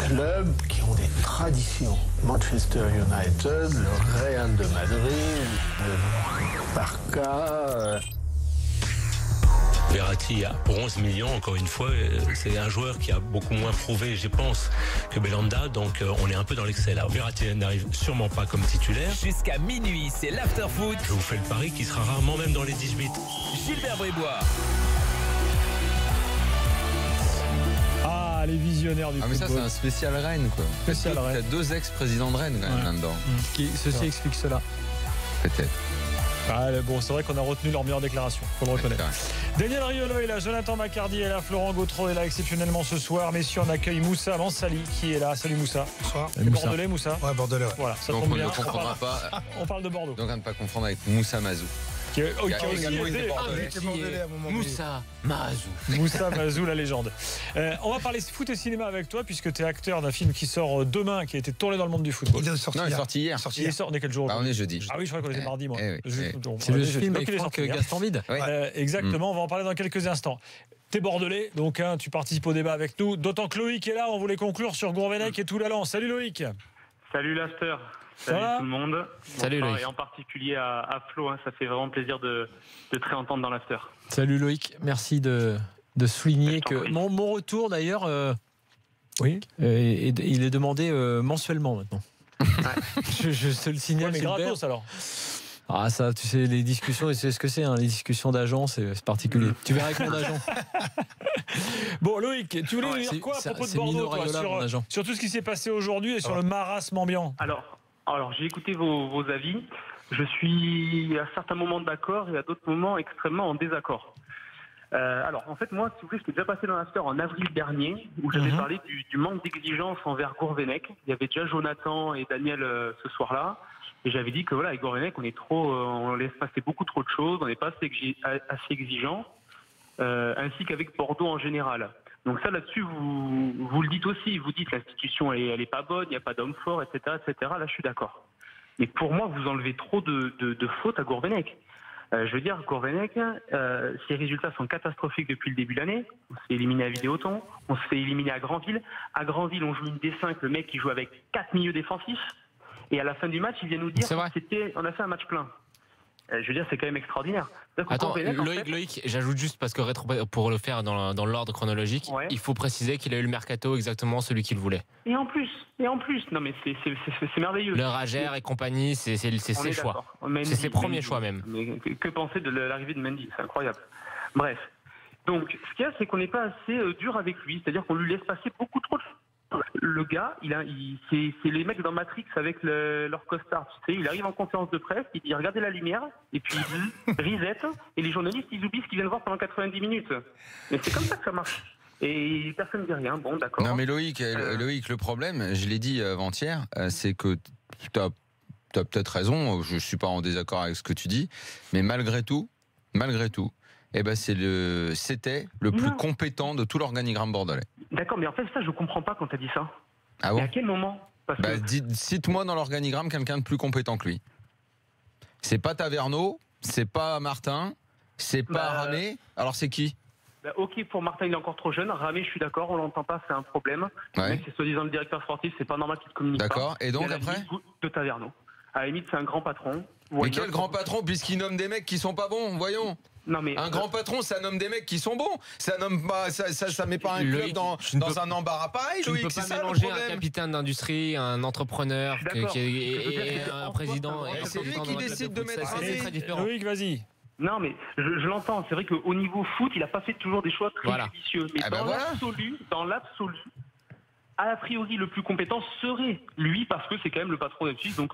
clubs qui ont des traditions. Manchester United, le Real de Madrid, le Barça. Verratti, pour 11 millions, encore une fois, c'est un joueur qui a beaucoup moins prouvé, je pense, que Belhanda, donc on est un peu dans l'excès là. Verratti n'arrive sûrement pas comme titulaire. Jusqu'à minuit, c'est l'after-foot. Je vous fais le pari qu'il sera rarement même dans les 18. Gilbert Brébois. Ah, les visionnaires du football. Mais ça, c'est un spécial Rennes, quoi. Spécial Rennes. Il y a 2 ex-présidents de Rennes, quand même, là-dedans. Ceci explique cela. Peut-être. Ah, bon, c'est vrai qu'on a retenu leurs meilleures déclarations, faut le reconnaître. Daniel Riolo est là, Jonathan Macardy est là, Florent Gautreau est là exceptionnellement ce soir. Messieurs, on accueille Moussa Mansali qui est là. Salut Moussa. Bonsoir. Bordelais, Moussa. Ouais, Bordelais. Ouais. Voilà, ça Donc tombe on bien. ne confondra pas. On parle de Bordeaux. Donc à ne pas confondre avec Moussa Mazou. Qui a aussi également été été Bordelais. Moussa Mazou. Moussa Mazou, la légende. On va parler foot et cinéma avec toi, puisque tu es acteur d'un film qui sort demain, qui a été tourné dans le monde du football. Il est sorti Non, il est sorti hier. Il sort, on est quel jour? On est jeudi. Ah oui, je crois qu'on était mardi, moi. C'est le film avec Franck Gastambide. Exactement, on va en parler dans quelques instants. T'es bordelais, donc tu participes au débat avec nous. D'autant que Loïc est là, on voulait conclure sur Gourvenec et Toulalan. Salut Loïc. Salut l'after. Salut tout le monde. Salut Loïc. Et en particulier à Flo, ça fait vraiment plaisir de te réentendre dans l'after. Salut Loïc, merci de souligner que mon retour d'ailleurs, il est demandé mensuellement maintenant. je te le signale. Mais gratos alors. Ah ça, tu sais, les discussions, et tu sais ce que c'est, les discussions d'agents, c'est particulier. Tu verras avec mon agent. Bon Loïc, tu voulais dire quoi à propos de Bordeaux, toi, sur tout ce qui s'est passé aujourd'hui et sur le marasme ambiant? Alors j'ai écouté vos avis. Je suis à certains moments d'accord et à d'autres moments extrêmement en désaccord. Alors en fait moi, si vous voulez, j'étais déjà passé dans l'after en avril dernier où j'avais parlé du manque d'exigence envers Gourvenec. Il y avait déjà Jonathan et Daniel ce soir-là. Et j'avais dit que voilà, avec Gourvenec, on laisse passer beaucoup trop de choses, on n'est pas assez exigeant, ainsi qu'avec Bordeaux en général. Donc ça, là-dessus, vous le dites aussi. Vous dites que l'institution, elle est pas bonne, il n'y a pas d'homme fort, etc., etc. Là, je suis d'accord. Mais pour moi, vous enlevez trop de fautes à Gourvenec. Je veux dire, Gourvenec, ses résultats sont catastrophiques depuis le début de l'année. On s'est éliminé à Vidéoton, on s'est éliminé à Granville. À Granville, on joue une D5, le mec qui joue avec 4 milieux défensifs. Et à la fin du match, il vient nous dire on a fait un match plein. Je veux dire, c'est quand même extraordinaire. Attends, Loïc, j'ajoute juste parce que pour le faire dans l'ordre chronologique, il faut préciser qu'il a eu le mercato exactement celui qu'il voulait. Et en plus, non mais c'est merveilleux. Le Rager et compagnie, c'est ses choix. C'est ses premiers choix même. Mais que penser de l'arrivée de Mendy? C'est incroyable. Bref. Donc, ce qu'il y a, c'est qu'on n'est pas assez dur avec lui. C'est-à-dire qu'on lui laisse passer beaucoup trop de choses. Le gars, c'est les mecs dans Matrix avec leur costard. Tu sais, il arrive en conférence de presse, il dit regardez la lumière, et puis il dit reset, et les journalistes ils oublient ce qu'ils viennent voir pendant 90 minutes. Mais c'est comme ça que ça marche. Et personne ne dit rien. Bon, d'accord. Non, mais Loïc, le problème, je l'ai dit avant-hier, c'est que tu as peut-être raison. Je suis pas en désaccord avec ce que tu dis, mais malgré tout. C'était le plus compétent de tout l'organigramme bordelais. D'accord, mais en fait, ça, je comprends pas quand tu as dit ça. Ah bon? Et à quel moment? Cite-moi dans l'organigramme quelqu'un de plus compétent que lui. C'est pas Taverneau, c'est pas Martin, c'est pas Ramé. Alors c'est qui? Ok, pour Martin, il est encore trop jeune. Ramé, je suis d'accord, on l'entend pas, c'est un problème. Mais c'est soi-disant le directeur sportif, c'est pas normal qu'il te communique pas. D'accord, et donc après? De Taverneau. À la limite, c'est un grand patron. Mais quel grand patron, puisqu'il nomme des mecs qui sont pas bons, voyons. Non mais un grand patron, ça nomme des mecs qui sont bons. Ça nomme pas, ça met pas un club dans un embarras pareil. Tu ne peux pas mélanger un capitaine d'industrie, un entrepreneur et un président. C'est lui qui décide de mettre. C'est très différent. Loïc, vas-y. Non mais je l'entends. C'est vrai qu'au niveau foot, il a pas fait toujours des choix très judicieux. Mais dans l'absolu. A priori, le plus compétent serait lui parce que c'est quand même le patron d'M6. Donc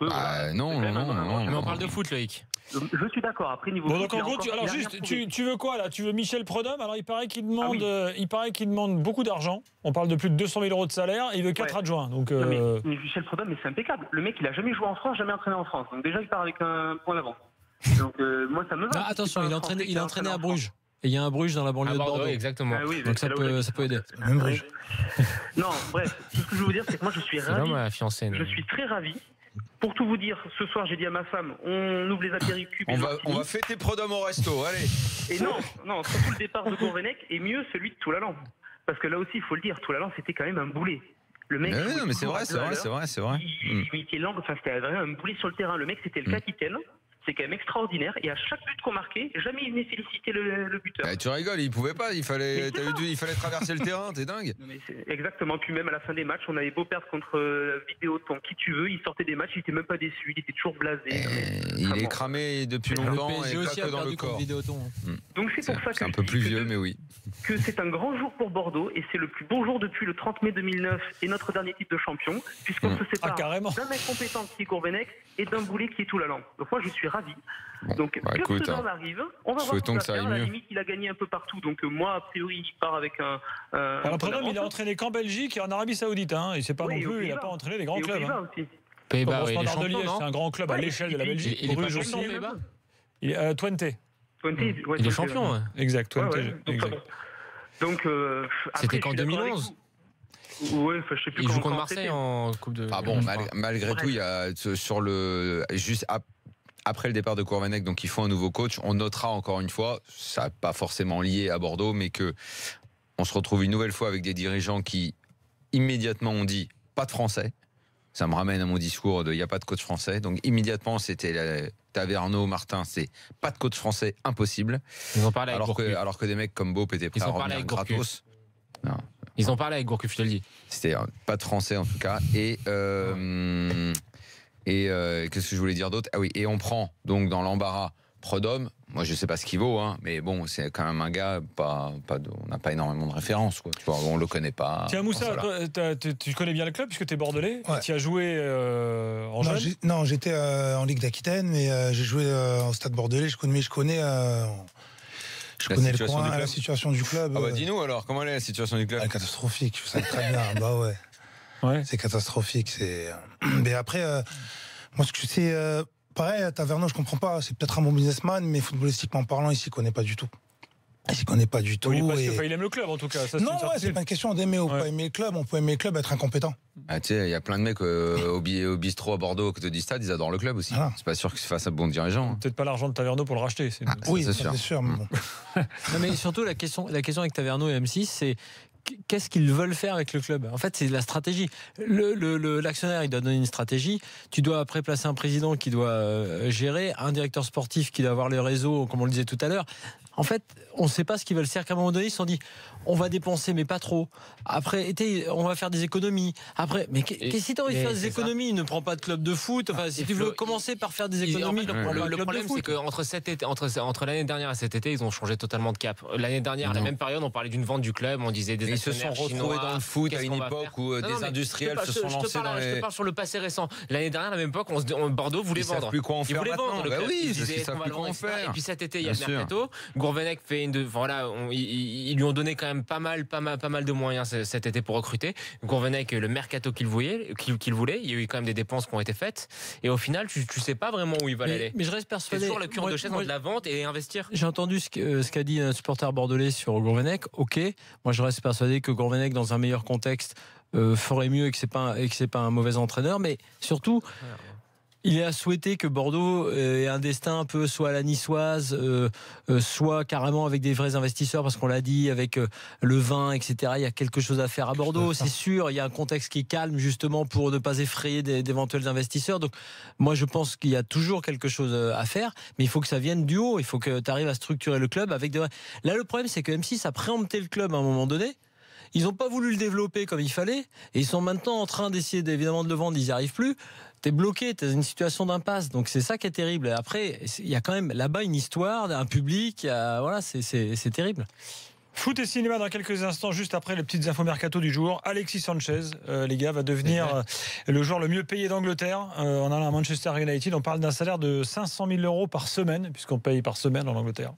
non. Mais on parle de foot, Loïc. Je suis d'accord. Après niveau. Bon, donc en gros, tu veux quoi là? Tu veux Michel Prudhomme? Alors il paraît qu'il demande, beaucoup d'argent. On parle de plus de 200 000 € de salaire. Et il veut 4 adjoints. Donc. Mais Michel Prudhomme, mais c'est impeccable. Le mec, il a jamais joué en France, jamais entraîné en France. Donc déjà, il part avec un point d'avance. Donc moi, ça me va. Non, attention, il a entraîné à Bruges. Et il y a un Bruges dans la banlieue de Bordeaux. Exactement. Ah oui, donc ça peut aider. Même Bruges. Non, bref, tout ce que je veux vous dire, c'est que moi, je suis ravi. Je suis très ravi. Pour tout vous dire, ce soir, j'ai dit à ma femme, on ouvre les apéricubes. On va fêter Prudhomme au resto, allez. Et non, surtout le départ de Gourvenec est mieux celui de Toulalan. Parce que là aussi, il faut le dire, Toulalan, c'était quand même un boulet. Le mec, non, mais c'est vrai. Il imitait l'angle, enfin, c'était vraiment un boulet sur le terrain. Le mec, c'était le capitaine. C'est quand même extraordinaire. Et à chaque but qu'on marquait, jamais il venait féliciter le buteur. Tu rigoles, il pouvait pas. Il fallait traverser le terrain. T'es dingue. Non, mais exactement. Puis même à la fin des matchs, on avait beau perdre contre Vidéoton, qui tu veux, il sortait des matchs, il était même pas déçu. Il était toujours blasé. Il est cramé depuis longtemps et pas que dans le corps. Donc c'est pour ça que c'est un peu plus vieux, mais oui. Que c'est un grand jour pour Bordeaux et c'est le plus beau jour depuis le 30 mai 2009 et notre dernier titre de champion, puisqu'on se sépare d'un incompétent qui est Gourvenec et d'un boulet qui est Toulalan. Donc moi je suis ravi. Donc que Sedan arrive, on va voir ce qu'il va faire. À la limite, il a gagné un peu partout. Donc moi, a priori, il part avec un. L'entraîneur, il a entraîné qu'en Belgique et en Arabie Saoudite. Il sait pas non plus. Il n'a pas entraîné des grands clubs. Pays-Bas, c'est un grand club à l'échelle de la Belgique. Il est pas champion, Pays-Bas. Twente. Il est champion. Exact. Twente. Donc c'était qu'en 2011. Ouais, je sais plus. Il joue contre Marseille en Coupe de. Ah bon, malgré tout, il y a sur le juste après le départ de Gourvenec, donc il faut un nouveau coach. On notera encore une fois, ça n'est pas forcément lié à Bordeaux, mais que on se retrouve une nouvelle fois avec des dirigeants qui immédiatement ont dit pas de français. Ça me ramène à mon discours de il n'y a pas de coach français. Donc immédiatement, c'était Taverneau, Martin, c'est pas de coach français, impossible. Ils ont parlé alors que des mecs comme Bope étaient prêts à revenir gratos. Non. Ils ont parlé avec Gourcuff, je te le dis. C'était pas de français en tout cas. Et qu'est-ce que je voulais dire d'autre ? Ah oui, et on prend donc dans l'embarras Prud'homme. Moi, je sais pas ce qu'il vaut, mais bon, c'est quand même un gars, on n'a pas énormément de références, quoi. Tu vois, on le connaît pas. Tiens, Moussa, voilà. Tu connais bien le club puisque tu es bordelais. Ouais. Tu as joué en jeune. Non, j'étais en Ligue d'Aquitaine, mais j'ai joué au Stade Bordelais. Je connais le coin, la situation du club. Ah bah dis-nous alors, comment est la situation du club ? Catastrophique, je sais très bien. Bah ouais. C'est catastrophique. Mais après, moi, ce que c'est. Pareil, Taverneau, je comprends pas. C'est peut-être un bon businessman, mais footballistiquement parlant, il s'y connaît pas du tout. Il s'y connaît pas du tout. Oui, parce qu'il aime le club, en tout cas. Ça, non, c'est pas une question d'aimer ou pas aimer le club. On peut aimer le club, être incompétent. Ah, tu sais, il y a plein de mecs au bistrot à Bordeaux, à côté du stade, ils adorent le club aussi. C'est pas sûr que c'est face à bon dirigeant. Peut-être pas l'argent de Taverneau pour le racheter. Oui, c'est sûr. Mais bon. Non, mais surtout, la question avec Taverneau et M6, c'est qu'est-ce qu'ils veulent faire avec le club ? En fait, c'est la stratégie. L'actionnaire, il doit donner une stratégie. Tu dois après placer un président qui doit gérer, un directeur sportif qui doit avoir le réseau, comme on le disait tout à l'heure. En fait, on ne sait pas ce qu'ils veulent faire. À un moment donné, ils se sont dit, on va dépenser, mais pas trop. Après, on va faire des économies. Après, mais si tu as envie de faire des économies, ne prends pas de club de foot. Enfin, si tu veux commencer par faire des économies, le problème, c'est qu'entre l'année dernière et cet été, ils ont changé totalement de cap. L'année dernière, à la même période, on parlait d'une vente du club, on disait des ils se sont retrouvés dans le foot à une époque où des industriels se sont lancés dans les. Je te parle sur le passé récent. L'année dernière, à la même époque, Bordeaux voulait vendre. Ils savent plus quoi en faire maintenant. Oui, ils savent plus quoi en faire. Et puis cet été, il y a le mercato. Gourvenec fait ils lui ont donné quand même pas mal de moyens cet été pour recruter. Gourvenec, le mercato qu'il voulait, il y a eu quand même des dépenses qui ont été faites. Et au final, tu sais pas vraiment où il va aller. Mais je reste persuadé. C'est toujours la cure de chaise entre la vente et investir. J'ai entendu ce qu'a dit un supporter bordelais sur Gourvenec. Ok, moi je reste persuadé que Gourvenec, dans un meilleur contexte, ferait mieux et que c'est pas un mauvais entraîneur. Mais surtout. Il est à souhaiter que Bordeaux ait un destin un peu soit à la niçoise, soit carrément avec des vrais investisseurs, parce qu'on l'a dit, avec le vin, etc. Il y a quelque chose à faire à Bordeaux, c'est sûr. Il y a un contexte qui est calme, justement, pour ne pas effrayer d'éventuels investisseurs. Donc, moi, je pense qu'il y a toujours quelque chose à faire, mais il faut que ça vienne du haut. Il faut que tu arrives à structurer le club avec des... Là, le problème, c'est que M6 a préempté le club à un moment donné. Ils n'ont pas voulu le développer comme il fallait, et ils sont maintenant en train d'essayer évidemment de le vendre. Ils n'y arrivent plus. T'es bloqué, t'es dans une situation d'impasse, donc c'est ça qui est terrible. Après, il y a quand même là-bas une histoire, un public, voilà, c'est terrible. Foot et cinéma dans quelques instants, juste après les petites infos mercato du jour. Alexis Sanchez, les gars, va devenir le joueur le mieux payé d'Angleterre. En allant à Manchester United, on parle d'un salaire de 500 000 € par semaine, puisqu'on paye par semaine en Angleterre.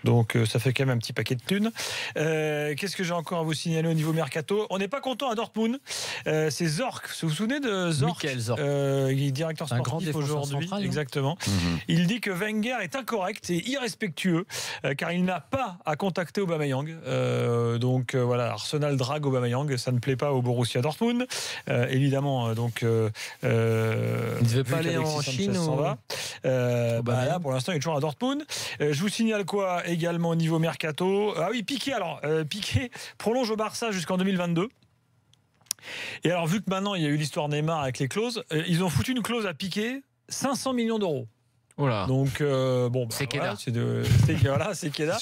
Donc ça fait quand même un petit paquet de thunes. Qu'est-ce que j'ai encore à vous signaler au niveau mercato ? On n'est pas content à Dortmund. C'est Zorc. Vous vous souvenez de Zorc ? Michael Zorc. Il est directeur sportif aujourd'hui. Central, exactement. Il dit que Wenger est incorrect et irrespectueux car il n'a pas à contacter Aubameyang. Donc voilà, Arsenal drague Aubameyang. Ça ne plaît pas au Borussia Dortmund. Évidemment, donc. Il ne devait pas aller en Chine ou... là, pour l'instant, il est toujours à Dortmund. Je vous signale quoi également au niveau mercato ? Ah oui, Piqué. Alors, Piqué prolonge au Barça jusqu'en 2022. Et alors, vu que maintenant il y a eu l'histoire Neymar avec les clauses, ils ont foutu une clause à Piqué, 500 millions d'euros. Voilà. Donc bon, c'est voilà, c'est Keda.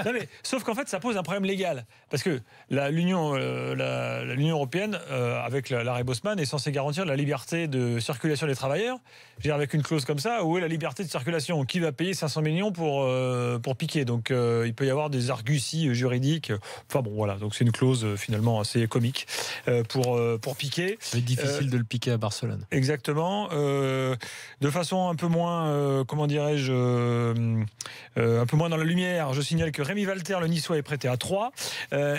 Non, mais, sauf qu'en fait, ça pose un problème légal parce que l'Union européenne, avec l'arrêt Bosman, est censée garantir la liberté de circulation des travailleurs. Je veux dire, avec une clause comme ça, où est la liberté de circulation? Qui va payer 500 millions pour Piqué? Donc il peut y avoir des arguties juridiques. Enfin bon, voilà. Donc c'est une clause finalement assez comique pour Piqué. C'est difficile de le piquer à Barcelone. Exactement. De façon un peu moins comment dirais-je, un peu moins dans la lumière, je signale que Rémi Walter, le Niçois, est prêté à 3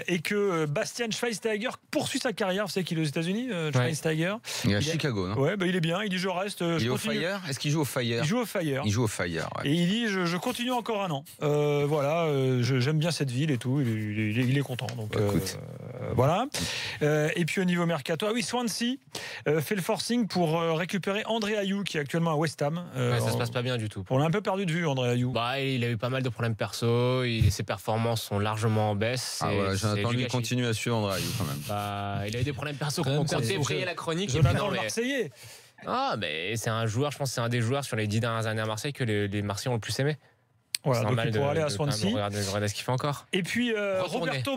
et que Bastian Schweinsteiger poursuit sa carrière. Vous savez qu'il est aux États-Unis, Schweinsteiger. Il est à Chicago, non? Ouais, il est bien. Il dit je reste. Il est au Fire. Est-ce qu'il joue au Fire? Il joue au Fire. Il joue au Fire. Ouais. Et il dit je continue encore un an. Voilà, j'aime bien cette ville et tout. Il est content. Donc voilà. Et puis au niveau mercato, Swansea fait le forcing pour récupérer André Ayew qui est actuellement à West Ham. Ça se passe pas bien du tout. On l'a un peu perdu de vue, André Ayew. Il a eu pas mal de problèmes perso, ses performances sont largement en baisse. Jonathan lui continue à suivre André Ayew quand même. Il a eu des problèmes perso qui ont débrayé la chronique. Jonathan le Marseillais. Mais c'est un joueur, je pense que c'est un des joueurs sur les 10 dernières années à Marseille que les Marseillais ont le plus aimé. Voilà, donc il pourra aller à Swansea. Regardez ce qu'il fait encore. Et puis Roberto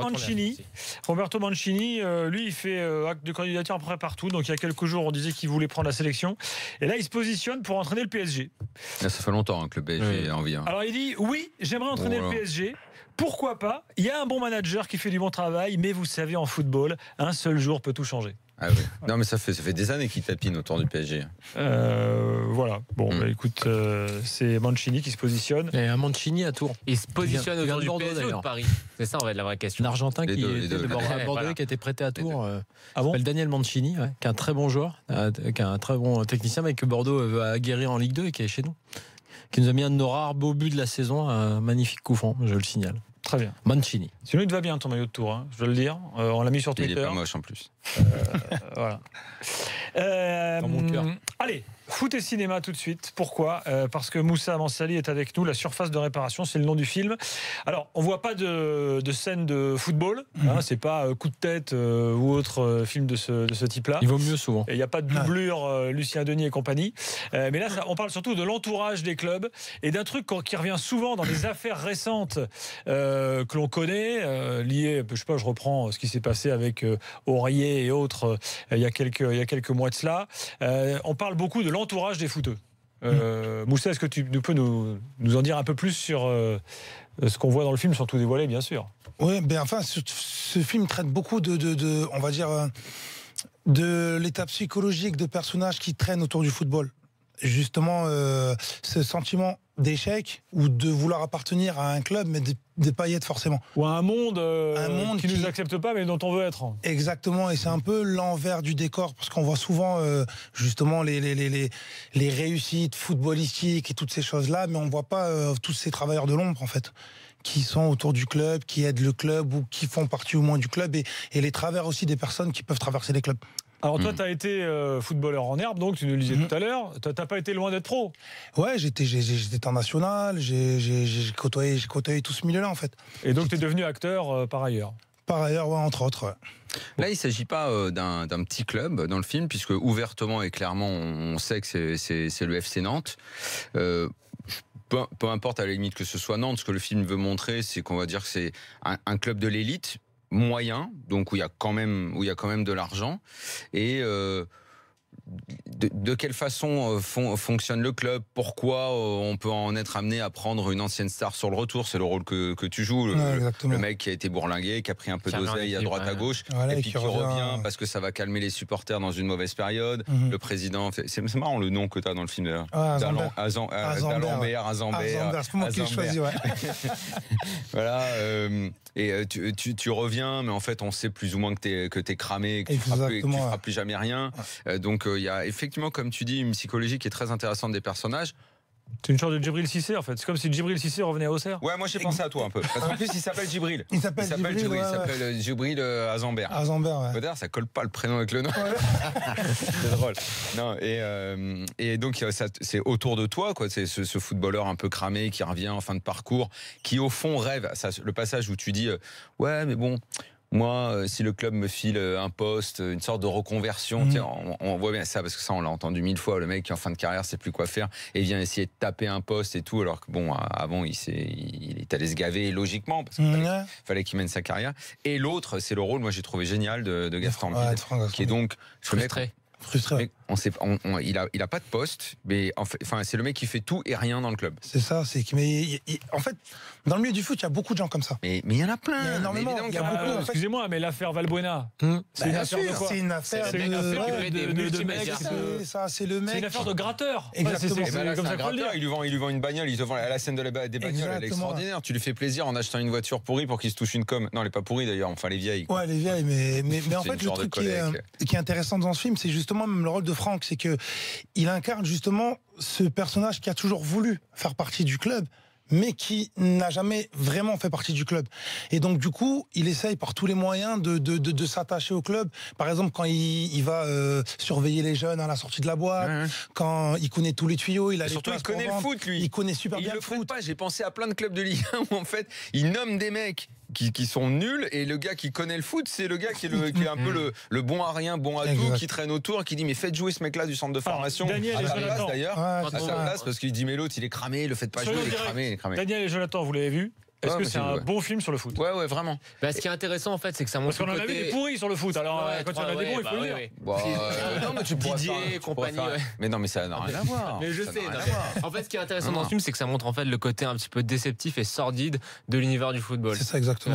Mancini, lui, il fait acte de candidature à peu près partout. Donc il y a quelques jours, on disait qu'il voulait prendre la sélection. Et là, il se positionne pour entraîner le PSG. Là, ça fait longtemps que le PSG a envie. Alors il dit oui, j'aimerais entraîner le PSG. Pourquoi pas? Il y a un bon manager qui fait du bon travail, mais vous savez, en football, un seul jour peut tout changer. Ah oui. Non, mais ça fait des années qu'il tapine autour du PSG. Voilà. Bon, écoute, c'est Mancini qui se positionne. Et un Mancini à Tours. Il se positionne autour du PSG ou de Paris. C'est ça, en fait, la vraie question. L'Argentin qui était Bordeaux, qui a été prêté à Tours. S'appelle Daniel Mancini, qui est un très bon joueur, qui est un très bon technicien, mais que Bordeaux veut aguerrir en Ligue 2 et qui est chez nous. Qui nous a mis un de nos rares beaux buts de la saison, un magnifique coup franc, je le signale. Très bien. Mancini. Sinon, il te va bien ton maillot de Tours, je dois le dire. On l'a mis sur Twitter. Il est pas moche en plus. Voilà. Dans mon cœur. Allez, foot et cinéma tout de suite. Pourquoi? Parce que Moussa Mansali est avec nous. La surface de réparation, c'est le nom du film. Alors, on voit pas de scène de football. C'est pas coup de tête ou autre film de ce type-là. Il vaut mieux souvent. Il n'y a pas de doublure Lucien Denis et compagnie. Mais là, on parle surtout de l'entourage des clubs et d'un truc qui revient souvent dans les affaires récentes que l'on connaît, liées, je sais pas, je reprends ce qui s'est passé avec Aurier et autres il y a quelques mois de cela. On parle beaucoup de l'entourage des footeux. Moussa, est-ce que tu peux nous en dire un peu plus sur ce qu'on voit dans le film, sans tout dévoiler, bien sûr? Oui, ben enfin, ce film traite beaucoup on va dire, de l'état psychologique de personnages qui traînent autour du football. Justement, ce sentiment d'échec ou de vouloir appartenir à un club, mais de pas y être forcément. Ou à un monde qui ne nous accepte pas, mais dont on veut être. Exactement, et c'est un peu l'envers du décor, parce qu'on voit souvent justement les réussites footballistiques et toutes ces choses-là, mais on ne voit pas tous ces travailleurs de l'ombre, en fait, qui sont autour du club, qui aident le club ou qui font partie au moins du club, et les travers aussi des personnes qui peuvent traverser les clubs. Alors toi, tu as été footballeur en herbe, donc tu nous le disais tout à l'heure. Tu n'as pas été loin d'être pro. Ouais, j'étais en national, j'ai côtoyé tout ce milieu-là, en fait. Et donc tu es devenu acteur par ailleurs? Par ailleurs, ouais, entre autres. Ouais. Là, il ne s'agit pas d'un petit club dans le film, puisque ouvertement et clairement, on sait que c'est le FC Nantes. Peu importe à la limite que ce soit Nantes, ce que le film veut montrer, c'est qu'on va dire que c'est un club de l'élite, moyen, donc où il y a quand même de l'argent, et de quelle façon fonctionne le club, pourquoi on peut en être amené à prendre une ancienne star sur le retour, c'est le rôle que tu joues, le mec qui a été bourlingué, qui a pris un peu d'oseille à droite à gauche, et puis qui revient parce que ça va calmer les supporters dans une mauvaise période. Le président, c'est marrant le nom que tu as dans le film d'ailleurs. Azambert, c'est pas moi qui l'ai choisi, ouais. Voilà, et tu reviens, mais en fait on sait plus ou moins que t'es cramé, que tu feras plus jamais rien. Donc il y a effectivement, comme tu dis, une psychologie qui est très intéressante des personnages. C'est une sorte de Djibril Cissé, en fait. C'est comme si Djibril Cissé revenait à Auxerre. Ouais, moi j'ai pensé à toi un peu. Parce qu'en plus, il s'appelle Djibril. Il s'appelle Djibril Azambert. Azambert, ouais. D'ailleurs, ça colle pas le prénom avec le nom. C'est drôle. Non, et donc, c'est autour de toi, quoi. C'est ce footballeur un peu cramé qui revient en fin de parcours, qui au fond rêve. Le passage où tu dis, ouais, mais bon. Moi, si le club me file un poste, une sorte de reconversion, tiens, on voit bien ça, parce que ça, on l'a entendu 1000 fois, le mec qui est en fin de carrière sait plus quoi faire et vient essayer de taper un poste et tout, alors que bon, avant, il est allé se gaver logiquement, parce qu'il fallait qu'il mène sa carrière. Et l'autre, c'est le rôle, moi j'ai trouvé génial de Gaston Bide, qui est donc frustré. Frustré. Il a pas de poste, mais enfin c'est le mec qui fait tout et rien dans le club. C'est ça. En fait, dans le milieu du foot, il y a beaucoup de gens comme ça. Mais il y en a plein. Il y a énormément. Excusez-moi, mais l'affaire Valbuena, c'est une affaire de quoi? C'est une affaire de mec. C'est le mec. C'est une affaire de gratteur. Exactement. C'est comme ça qu'on le dit. Il lui vend une bagnole. Il te vend la scène des bagnoles. Elle est extraordinaire. Tu lui fais plaisir en achetant une voiture pourrie pour qu'il se touche une com. Non, elle est pas pourrie d'ailleurs. Enfin, les vieilles. Ouais, les vieilles. Mais en fait, le truc qui est intéressant dans ce film, c'est justement même le rôle de Franck, c'est que il incarne justement ce personnage qui a toujours voulu faire partie du club, mais qui n'a jamais vraiment fait partie du club. Et donc, du coup, il essaye par tous les moyens de s'attacher au club. Par exemple, quand il va surveiller les jeunes à la sortie de la boîte, quand il connaît tous les tuyaux, il a surtout, il connaît le foot, lui. Il connaît super bien le foot. Pas. J'ai pensé à plein de clubs de Ligue 1 où, en fait, il nomme des mecs qui sont nuls, et le gars qui connaît le foot, c'est le gars qui est un peu le bon à rien, bon à tout, qui traîne autour, qui dit mais faites jouer ce mec-là du centre de formation. Daniel à et sa Jonathan, place d'ailleurs, à sa place, parce qu'il dit mais l'autre il est cramé, le faites pas jouer, il est cramé. Daniel et Jonathan, vous l'avez vu? Est-ce que c'est un bon film sur le foot? Ouais, vraiment. Bah, ce qui est intéressant, en fait, c'est que ça montre. Parce qu'on en a vu des pourris sur le foot. Alors, quand il y en a des bons, il faut le dire. Non, mais tu pourrais Didier, compagnie. Mais non, mais ça n'a rien à voir. Mais je sais. En fait, ce qui est intéressant dans ce film, c'est que ça montre en fait le côté un petit peu déceptif et sordide de l'univers du football. C'est ça, exactement.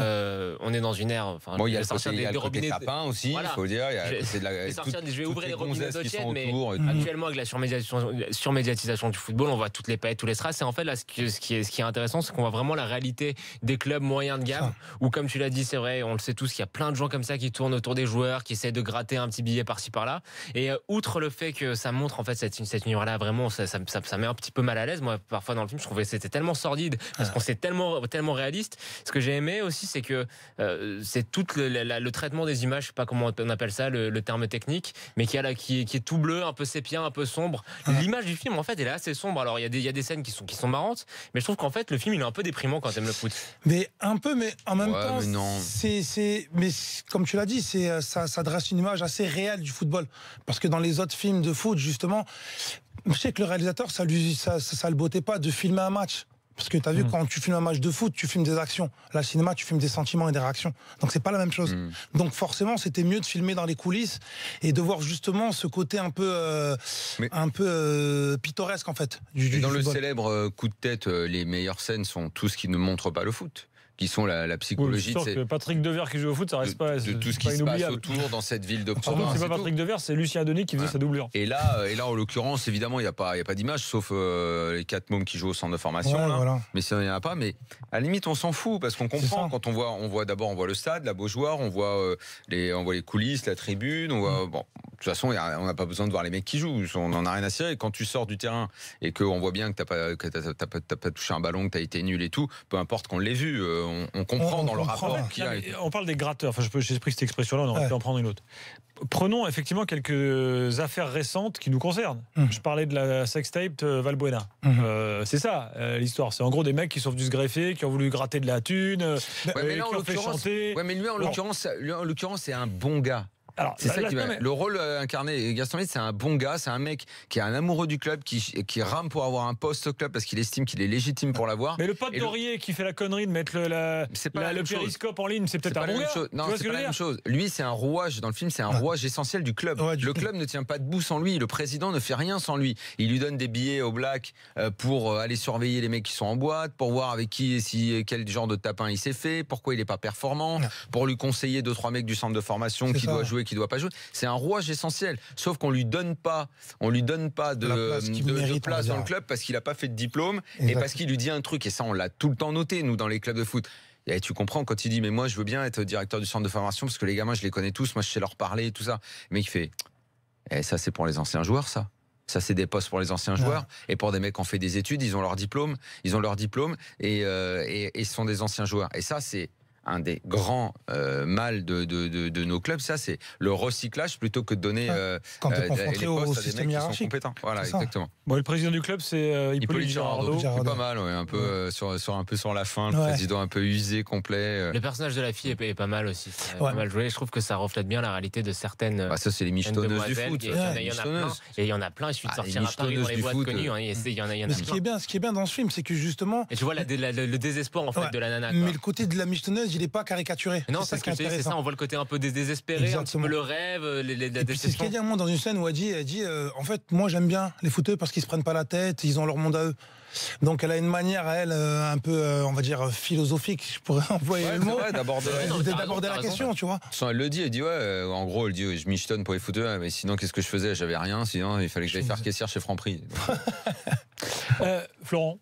On est dans une ère. Bon, il y a le côté tapin aussi, il faut dire. Je vais ouvrir les robinets d'eau tiède, mais actuellement, avec la surmédiatisation du football, on voit toutes les paillettes, tous les strass. Et en fait, là, ce qui est intéressant, c'est qu'on voit vraiment la réalité des clubs moyens de gamme, où comme tu l'as dit, c'est vrai, on le sait tous, qu'il y a plein de gens comme ça qui tournent autour des joueurs, qui essaient de gratter un petit billet par-ci par-là. Et outre le fait que ça montre en fait cette univers-là, vraiment, ça met un petit peu mal à l'aise. Moi, parfois dans le film, je trouvais que c'était tellement sordide, parce qu'on c'est tellement réaliste. Ce que j'ai aimé aussi, c'est que c'est tout le traitement des images, je sais pas comment on appelle ça, le terme technique, mais qui est tout bleu, un peu sépia, un peu sombre. L'image du film, en fait, elle est assez sombre. Alors, il y a des scènes qui sont marrantes, mais je trouve qu'en fait, le film, il est un peu déprimant quand t'aimes le foot. Mais un peu, mais en même temps, mais mais comme tu l'as dit, ça dresse une image assez réelle du football. Parce que dans les autres films de foot, justement, je sais que le réalisateur, ça le bottait pas de filmer un match. Parce que tu as vu, quand tu filmes un match de foot, tu filmes des actions. Là, le cinéma, tu filmes des sentiments et des réactions. Donc, c'est pas la même chose. Donc, forcément, c'était mieux de filmer dans les coulisses et de voir justement ce côté un peu pittoresque, en fait, du dans football. Le célèbre coup de tête, les meilleures scènes sont tout ce qui ne montre pas le foot, qui sont la psychologie. Oui, que Patrick Devers qui joue au foot, ça reste pas de tout ce qui se passe autour dans cette ville de province. C'est pas Patrick Devers, c'est Lucien Denis qui faisait sa doublure. Et là, en l'occurrence, évidemment, il y a pas d'image, sauf les 4 mômes qui jouent au centre de formation. Ouais, voilà. Mais ça, il n'y en a pas. Mais à la limite, on s'en fout, parce qu'on comprend quand on voit le stade, la Beaujoire, on voit les coulisses, la tribune, on voit. Bon, de toute façon, on n'a pas besoin de voir les mecs qui jouent. On n'en a rien à cirer. Quand tu sors du terrain et qu'on voit bien que t'as pas touché un ballon, que t'as été nul et tout, peu importe qu'on l'ait vu, on comprend dans le rapport qu'il y a. On parle des gratteurs. Enfin, j'ai pris cette expression-là, on aurait pu en prendre une autre. Prenons effectivement quelques affaires récentes qui nous concernent. Je parlais de la sextape Valbuena. C'est ça l'histoire. C'est en gros des mecs qui sont venus se greffer, qui ont voulu gratter de la thune, qui ont fait chanter. Ouais, mais lui, en l'occurrence, c'est un bon gars. Alors, c'est ça qui va. Le rôle incarné, Gaston Bide, c'est un bon gars, c'est un mec qui est un amoureux du club, qui rame pour avoir un poste au club parce qu'il estime qu'il est légitime pour l'avoir. Mais le pote d'Aurier qui fait la connerie de mettre le périscope en ligne, c'est peut-être un bon gars. Non, c'est pas la même chose. Lui, c'est un rouage dans le film, c'est un rouage essentiel du club. Le club ne tient pas debout sans lui. Le président ne fait rien sans lui. Il lui donne des billets au black pour aller surveiller les mecs qui sont en boîte, pour voir avec quel genre de tapin il s'est fait, pourquoi il n'est pas performant, pour lui conseiller 2-3 mecs du centre de formation qui doit jouer, qui doit pas jouer. C'est un rouage essentiel. Sauf qu'on lui donne pas de place dans le club parce qu'il a pas fait de diplôme et parce qu'il lui dit un truc. Et ça, on l'a tout le temps noté, nous, dans les clubs de foot. Et tu comprends quand il dit mais moi je veux bien être directeur du centre de formation parce que les gamins je les connais tous, moi je sais leur parler et tout ça. Mais il fait ça c'est pour les anciens joueurs ça. Ça, c'est des postes pour les anciens joueurs. Et pour des mecs qui ont fait des études, ils ont leur diplôme et ce sont des anciens joueurs. Et ça, c'est un des grands mal de nos clubs, ça c'est le recyclage plutôt que de donner quand tu es confronté au système hiérarchique. Voilà, exactement. Bon, le président du club, c'est Hippolyte Girardot. C'est pas mal, un peu sur la fin, le président un peu usé, complet. Le personnage de la fille est pas mal aussi. Pas mal joué. Je trouve que ça reflète bien la réalité de certaines. Ça, c'est les michetonneuses du foot. Il y en a plein. Et il y en a plein. Il suffit de sortir à Paris dans les boîtes connues. Il y en a plein. Ce qui est bien dans ce film, c'est que justement. Et tu vois le désespoir en fait de la nana. Mais le côté de la michetonneuse, il n'est pas caricaturé. Non, c'est ça. On voit le côté un peu désespéré, un petit peu le rêve, la déception. C'est ce qu'elle dit à un moment dans une scène où elle dit en fait, moi j'aime bien les footeux parce qu'ils se prennent pas la tête, ils ont leur monde à eux. Donc elle a une manière à elle un peu, on va dire, philosophique, je pourrais employer le mot, d'aborder la question, tu vois. Elle le dit, elle dit en gros, elle dit je michetonne pour les footeux, mais sinon qu'est-ce que je faisais? J'avais rien, sinon il fallait que j'aille faire caissière chez Franprix. Florent,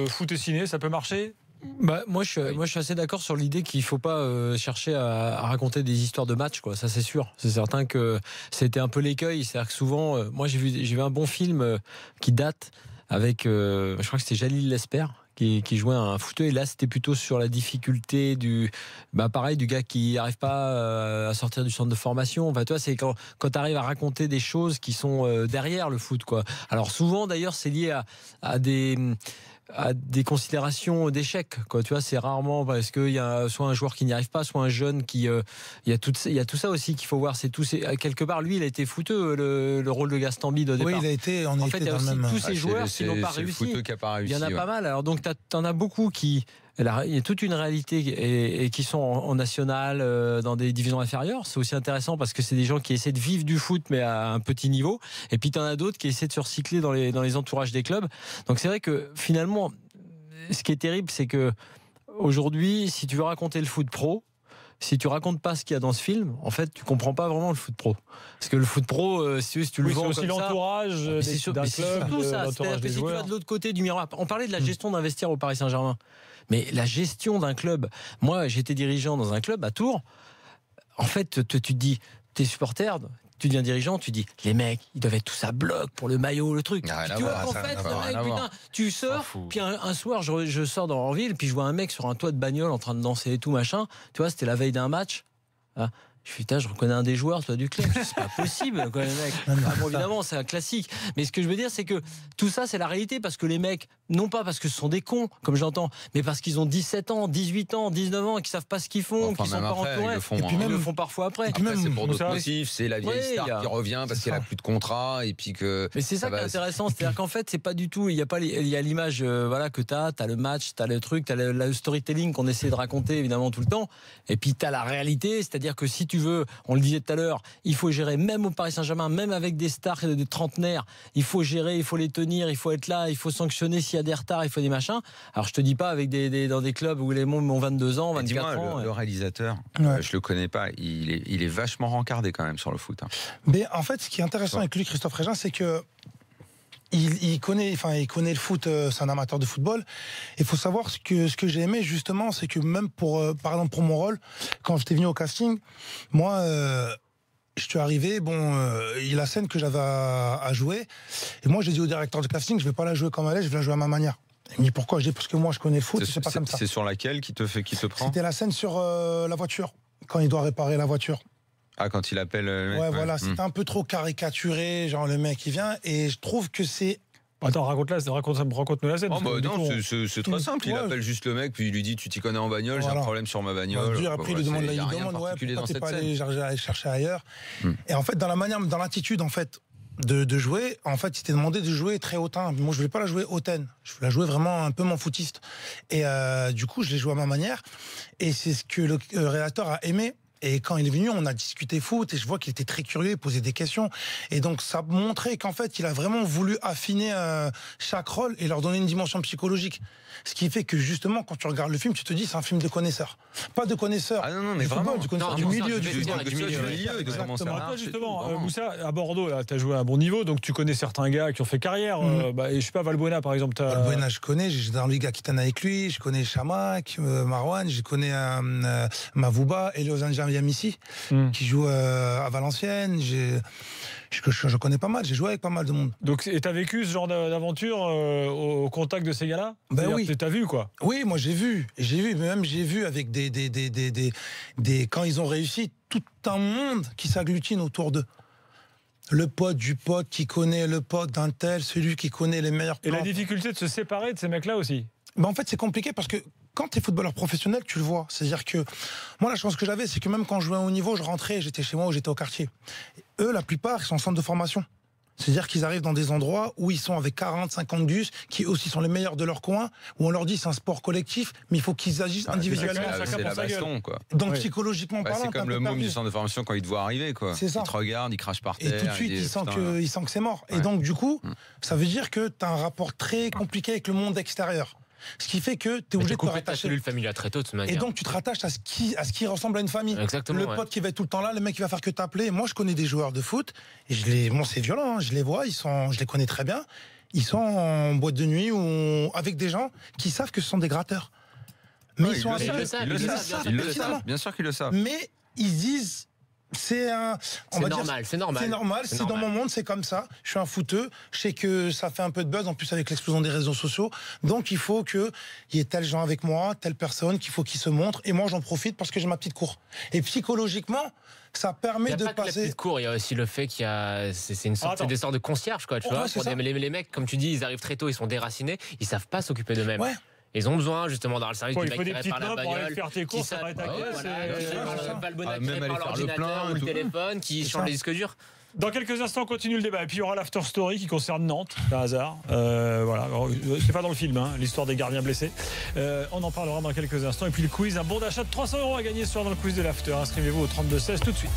foot et ciné, ça peut marcher? Moi, je suis assez d'accord sur l'idée qu'il ne faut pas chercher à raconter des histoires de match, quoi. Ça, c'est sûr. C'est certain que c'était un peu l'écueil. C'est-à-dire que souvent, moi, j'ai vu un bon film qui date avec, je crois que c'était Jalil Lesper qui jouait un footeux, et là c'était plutôt sur la difficulté du gars qui n'arrive pas à sortir du centre de formation. Enfin, tu vois, c'est quand tu arrives à raconter des choses qui sont derrière le foot, quoi. Alors souvent d'ailleurs c'est lié à des considérations d'échec, quoi. Tu vois, c'est rarement parce qu'il y a soit un joueur qui n'y arrive pas, soit un jeune qui il y a tout ça aussi qu'il faut voir. Quelque part, lui il a été fouteux, le rôle de Gastambide au départ. Oui, il a été en fait, il y a aussi tous ces joueurs qui n'ont pas réussi. Il y en a pas mal. Alors donc t'en as beaucoup qui il y a toute une réalité et qui sont en national, dans des divisions inférieures. C'est aussi intéressant parce que c'est des gens qui essaient de vivre du foot mais à un petit niveau. Et puis tu en as d'autres qui essaient de se recycler dans les entourages des clubs. Donc c'est vrai que finalement, ce qui est terrible, c'est que aujourd'hui, si tu veux raconter le foot pro, si tu racontes pas ce qu'il y a dans ce film, en fait, tu comprends pas vraiment le foot pro. Parce que le foot pro, si tu le vends comme ça, c'est aussi l'entourage d'un club, surtout ça. C'est-à-dire que si tu vas de l'autre côté du miroir, on parlait de la gestion d'un vestiaire au Paris Saint-Germain. Mais la gestion d'un club, moi j'étais dirigeant dans un club à Tours, en fait tu te dis, t'es supporter, tu deviens dirigeant, tu dis les mecs ils doivent être tous à bloc pour le maillot, le truc. Tu vois qu'en fait putain, tu sors, puis un soir je sors en ville, puis je vois un mec sur un toit de bagnole en train de danser et tout machin, tu vois, c'était la veille d'un match. Je suis je reconnais un des joueurs, toi, du club. C'est pas possible, quoi, les mecs. Bon, évidemment, c'est un classique. Mais ce que je veux dire, c'est que tout ça, c'est la réalité. Parce que les mecs, non pas parce que ce sont des cons, comme j'entends, mais parce qu'ils ont 17 ans, 18 ans, 19 ans, et qu'ils savent pas ce qu'ils font, qu'ils sont pas entourés. Et puis même, ils le font parfois après. C'est pour d'autres motifs. C'est la vieille star qui revient parce qu'elle a plus de contrat. Et puis que. Mais c'est ça qui est intéressant. C'est-à-dire qu'en fait, c'est pas du tout. Il y a l'image que t'as le match, t'as le truc, t'as le storytelling qu'on essaie de raconter, évidemment, tout le temps. Et puis t'as la réalité. C'est-à-dire que si tu veux, on le disait tout à l'heure, il faut gérer, même au Paris Saint-Germain, même avec des stars et des trentenaires, il faut gérer, il faut les tenir, il faut être là, il faut sanctionner s'il y a des retards, il faut des machins. Alors je te dis pas avec dans des clubs où les mômes ont 22 ans, 24 ans. Le réalisateur, je le connais pas, il est vachement rencardé quand même sur le foot. Mais en fait, ce qui est intéressant avec lui, Christophe Régin, c'est que il connaît le foot, c'est un amateur de football. Il faut savoir ce que j'ai aimé justement, c'est que même par exemple pour mon rôle, quand j'étais venu au casting, moi, je suis arrivé, il y a la scène que j'avais à jouer, et moi j'ai dit au directeur de casting, je vais pas la jouer comme elle est, je vais la jouer à ma manière. Il me dit pourquoi? Je dis parce que moi je connais le foot, c'est pas comme ça. C'est sur laquelle qui te prend? C'était la scène sur la voiture, quand il doit réparer la voiture. Ah, quand il appelle le mec. Ouais, voilà, c'était un peu trop caricaturé, genre le mec qui vient, et je trouve que c'est. Attends, raconte-nous la scène. Non, c'est très simple. Il appelle juste le mec, puis il lui dit tu t'y connais en bagnole, j'ai un problème sur ma bagnole. Après, il lui demande pourquoi t'es pas allé chercher ailleurs. Et en fait, dans l'attitude en fait de jouer, en fait, il s'était demandé de jouer très hautain. Moi, je voulais pas la jouer hautaine. Je voulais la jouer vraiment un peu mon footiste. Et du coup, je l'ai joué à ma manière. Et c'est ce que le réalisateur a aimé. Et quand il est venu, on a discuté foot et je vois qu'il était très curieux, il posait des questions. Et donc, ça montrait qu'en fait, il a vraiment voulu affiner chaque rôle et leur donner une dimension psychologique. Ce qui fait que justement, quand tu regardes le film, tu te dis c'est un film de connaisseurs. Pas de connaisseurs. Ah non, mais vraiment. Du milieu du football. Justement, Moussa, à Bordeaux, tu as joué à un bon niveau, donc tu connais certains gars qui ont fait carrière. Et je sais pas, Valbuena, par exemple. Valbuena, je connais. J'ai dans Ligue Aquitaine avec lui. Je connais Chamac, Marouane. Je connais Mavouba, Elio Zanjami. Yamissi, qui joue à Valenciennes. Je connais pas mal, j'ai joué avec pas mal de monde. Donc, et t'as vécu ce genre d'aventure au contact de ces gars-là? Ben oui. T'as vu, quoi? Oui, moi j'ai vu, même j'ai vu avec quand ils ont réussi, tout un monde qui s'agglutine autour d'eux. Le pote du pote qui connaît le pote d'un tel, celui qui connaît les meilleurs plans. Et la difficulté de se séparer de ces mecs-là aussi? En fait, c'est compliqué parce que quand tu es footballeur professionnel, tu le vois. C'est-à-dire que moi, la chance que j'avais, c'est que même quand je jouais à haut niveau, je rentrais, j'étais chez moi ou j'étais au quartier. Eux, la plupart, ils sont en centre de formation. C'est-à-dire qu'ils arrivent dans des endroits où ils sont avec 40, 50 gus, qui aussi sont les meilleurs de leur coin, où on leur dit c'est un sport collectif, mais il faut qu'ils agissent individuellement. C'est la baston, quoi. Donc psychologiquement parlant, c'est comme le môme du centre de formation quand il te voit arriver, quoi. C'est ça. Il te regarde, il crache par terre. Et tout de suite, il sent que c'est mort. Et donc, du coup, ça veut dire que tu as un rapport très compliqué avec le monde extérieur. Ce qui fait que tu es obligé de te rattacher. Ta cellule familiale très tôt, de toute manière. Et donc tu te rattaches à ce qui ressemble à une famille. Exactement. Le pote qui va être tout le temps là, le mec qui va faire que t'appeler. Moi, je connais des joueurs de foot et bon, c'est violent. Je les vois, je les connais très bien. Ils sont en boîte de nuit ou avec des gens qui savent que ce sont des gratteurs. Mais ils sont ils le savent. Bien sûr qu'ils le savent. Mais ils disent. C'est normal. C'est dans mon monde, c'est comme ça. Je suis un footeux, je sais que ça fait un peu de buzz en plus avec l'explosion des réseaux sociaux. Donc il faut qu'il y ait tel gens avec moi, telle personne qu'il faut qu'ils se montrent. Et moi j'en profite parce que j'ai ma petite cour. Et psychologiquement, ça permet de passer. Il n'y a pas que la petite cour, il y a aussi le fait qu'il y a c'est des sortes de concierges, quoi. Tu vois, pour les mecs, comme tu dis, ils arrivent très tôt, ils sont déracinés, ils savent pas s'occuper d'eux-mêmes. Ouais. Ils ont besoin justement dans le service du mec qui répare la bagnole, qui s'arrête à pas le bon accès par l'ordinateur ou le téléphone, qui change les disques durs. Dans quelques instants, on continue le débat. Et puis il y aura l'after story qui concerne Nantes, par hasard. Voilà, c'est pas dans le film, hein, l'histoire des gardiens blessés. On en parlera dans quelques instants. Et puis le quiz, un bon d'achat de 300 € à gagner ce soir dans le quiz de l'after. Inscrivez-vous au 32-16 tout de suite.